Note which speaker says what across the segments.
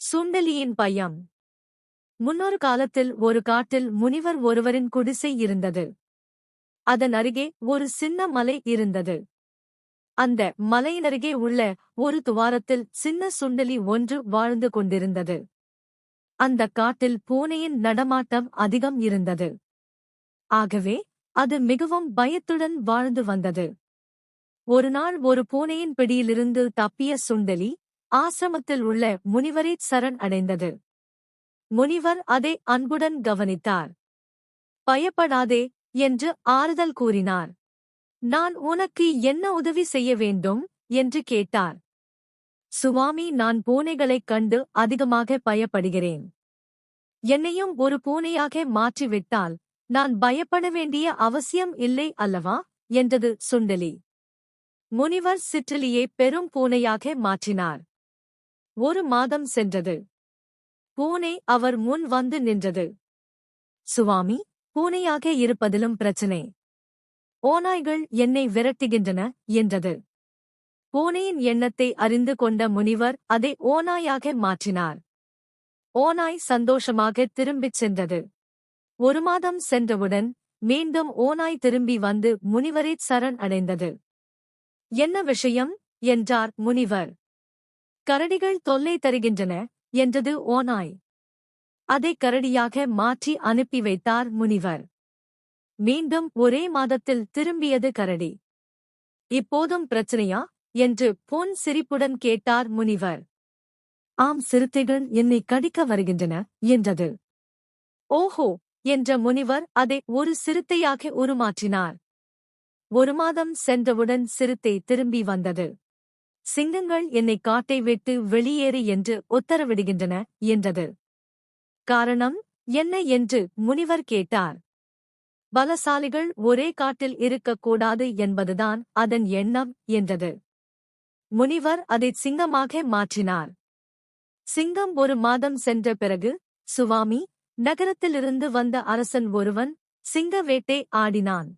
Speaker 1: சுண்டெலியின் பயம். முன்னொரு காலத்தில் ஒரு காட்டில் முனிவர் ஒருவரின் குடிசை இருந்தது. அதன் அருகே ஒரு சின்ன மலை இருந்தது. அந்த மலையினருகே உள்ள ஒரு துவாரத்தில் சின்ன சுண்டெலி ஒன்று வாழ்ந்து கொண்டிருந்தது. அந்த காட்டில் பூனையின் நடமாட்டம் அதிகம் இருந்தது. ஆகவே அது மிகவும் பயத்துடன் வாழ்ந்து வந்தது. ஒருநாள் ஒரு பூனையின் பிடியிலிருந்து தப்பிய சுண்டெலி ஆசிரமத்தில் உள்ள முனிவரை சரண் அடைந்தது. முனிவர் அதை அன்புடன் கவனித்தார். பயப்படாதே என்று ஆறுதல் கூறினார். நான் உனக்கு என்ன உதவி செய்ய வேண்டும் என்று கேட்டார். சுவாமி, நான் பூனைகளைக் கண்டு அதிகமாக பயப்படுகிறேன். என்னையும் ஒரு பூனையாக மாற்றிவிட்டால் நான் பயப்பட வேண்டிய அவசியம் இல்லை அல்லவா என்றது சுண்டெலி. முனிவர் சிற்றலியை பெரும் பூனையாக மாற்றினார். ஒரு மாதம் சென்றது. பூனை அவர் முன் வந்து நின்றது. சுவாமி, பூனையாக இருப்பதிலும் பிரச்சனை. ஓநாய்கள் என்னை விரட்டுகின்றன என்றது. பூனையின் எண்ணத்தை அறிந்து கொண்ட முனிவர் அதை ஓநாயாக மாற்றினார். ஓநாய் சந்தோஷமாக திரும்பிச் சென்றது. ஒரு மாதம் சென்றவுடன் மீண்டும் ஓநாய் திரும்பி வந்து முனிவரை சரண் அடைந்தது. என்ன விஷயம் என்றார் முனிவர். கரடிகள் தொல்லை தருகின்றன என்றது ஓநாய். அதை கரடியாக மாற்றி அனுப்பி வைத்தார் முனிவர். மீண்டும் ஒரே மாதத்தில் திரும்பியது கரடி. இப்போதும் பிரச்சனையா என்று பொன் சிரிப்புடன் கேட்டார் முனிவர். ஆம், சிறுத்தைகள் என்னை கடிக்க வருகின்றன என்றது. ஓஹோ என்ற முனிவர் அதை ஒரு சிறுத்தையாக உருமாற்றினார். ஒரு மாதம் சென்றவுடன் சிறுத்தை திரும்பி வந்தது. சிங்கங்கள் என்னை காட்டை விட்டு வெளியேறு என்று உத்தரவிடுகின்றன என்றது. காரணம் என்ன என்று முனிவர் கேட்டார். பலசாலிகள் ஒரே காட்டில் இருக்கக்கூடாது என்பதுதான் அதன் எண்ணம் என்றது. முனிவர் அதை சிங்கமாக மாற்றினார். சிங்கம் ஒரு மாதம் சென்ற பிறகு, சுவாமி, நகரத்திலிருந்து வந்த அரசன் ஒருவன் சிங்க வேட்டை ஆடினான்.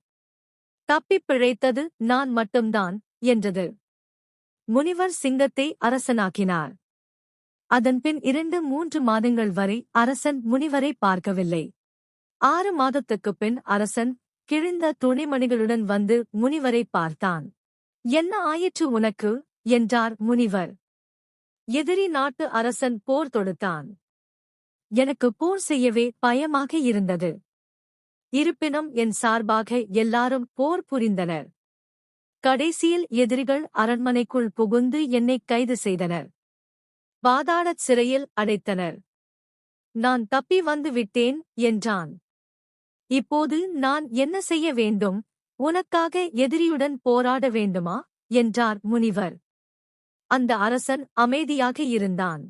Speaker 1: தப்பிப் பிழைத்தது நான் மட்டும்தான் என்றது. முனிவர் சிங்கத்தை அரசனாக்கினார். அதன்பின் 2-3 மாதங்கள் வரை அரசன் முனிவரை பார்க்கவில்லை. 6 மாதத்துக்குப் பின் அரசன் கிழிந்த துணிமணிகளுடன் வந்து முனிவரை பார்த்தான். என்ன ஆயிற்று உனக்கு என்றார் முனிவர். எதிரி நாட்டு அரசன் போர் தொடுத்தான். எனக்கு போர் செய்யவே பயமாக இருந்தது. இருப்பினும் என் சார்பாக எல்லாரும் போர் புரிந்தனர். கடைசியில் எதிரிகள் அரண்மனைக்குள் புகுந்து என்னை கைது செய்தனர். பாதாளச் சிறையில் அடைத்தனர். நான் தப்பி வந்து விட்டேன் என்றான். இப்போது நான் என்ன செய்ய வேண்டும்? உனக்காக எதிரியுடன் போராட வேண்டுமா என்றார் முனிவர். அந்த அரசன் அமைதியாக இருந்தான்.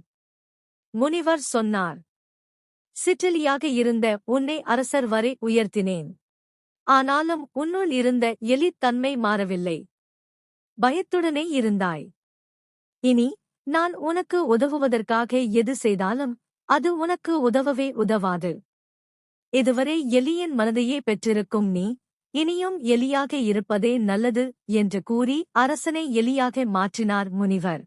Speaker 1: முனிவர் சொன்னார், சிற்றலியாக இருந்த உன்னை அரசர் வரை உயர்த்தினேன். ஆனாலும் உன்னுள் இருந்த எலித்தன்மை மாறவில்லை. பயத்துடனே இருந்தாய். இனி நான் உனக்கு உதவுவதற்காக எது செய்தாலும் அது உனக்கு உதவவே உதவாது. இதுவரை எலியின் மனதையே பெற்றிருக்கும் நீ இனியும் எலியாக இருப்பதே நல்லது என்று கூறி அரசனை எலியாக மாற்றினார் முனிவர்.